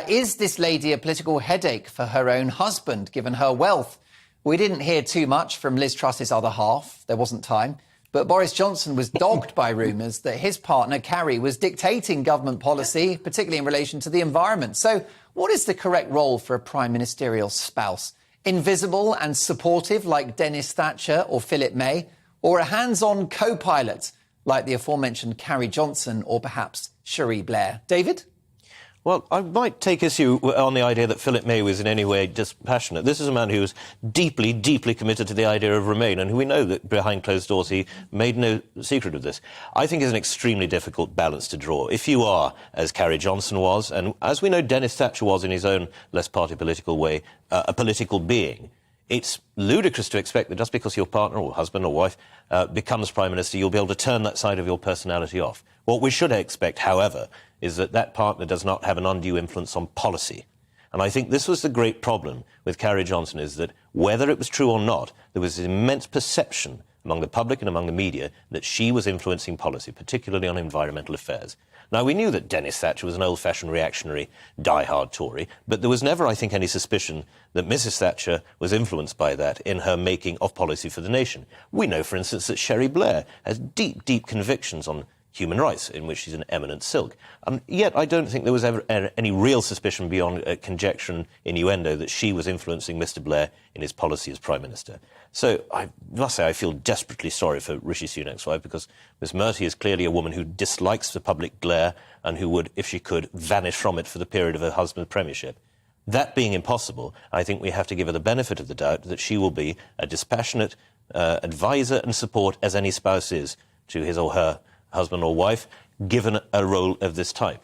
Is this lady a political headache for her own husband, given her wealth? We didn't hear too much from Liz Truss's other half. There wasn't time. But Boris Johnson was dogged by rumours that his partner, Carrie, was dictating government policy, particularly in relation to the environment. So what is the correct role for a prime ministerial spouse? Invisible and supportive like Dennis Thatcher or Philip May? Or a hands-on co-pilot like the aforementioned Carrie Johnson or perhaps Cherie Blair? David? Well, I might take issue on the idea that Philip May was in any way dispassionate. This is a man who was deeply, deeply committed to the idea of Remain, and who we know that behind closed doors he made no secret of this. I think it's an extremely difficult balance to draw. If you are, as Carrie Johnson was, and as we know Dennis Thatcher was in his own less party political way, a political being, it's ludicrous to expect that just because your partner or husband or wife becomes Prime Minister, you'll be able to turn that side of your personality off. What we should expect, however, is that that partner does not have an undue influence on policy. And I think this was the great problem with Carrie Johnson, is that whether it was true or not, there was an immense perception among the public and among the media that she was influencing policy, particularly on environmental affairs. Now, we knew that Dennis Thatcher was an old-fashioned reactionary, die-hard Tory, but there was never, I think, any suspicion that Mrs Thatcher was influenced by that in her making of policy for the nation. We know, for instance, that Cherie Blair has deep, deep convictions on human rights, in which she's an eminent silk. Yet I don't think there was ever any real suspicion beyond conjecture and innuendo that she was influencing Mr Blair in his policy as Prime Minister. So I must say I feel desperately sorry for Rishi Sunak's wife, because Ms Murthy is clearly a woman who dislikes the public glare and who would, if she could, vanish from it for the period of her husband's premiership. That being impossible, I think we have to give her the benefit of the doubt that she will be a dispassionate advisor and support, as any spouse is, to his or her husband or wife, given a role of this type.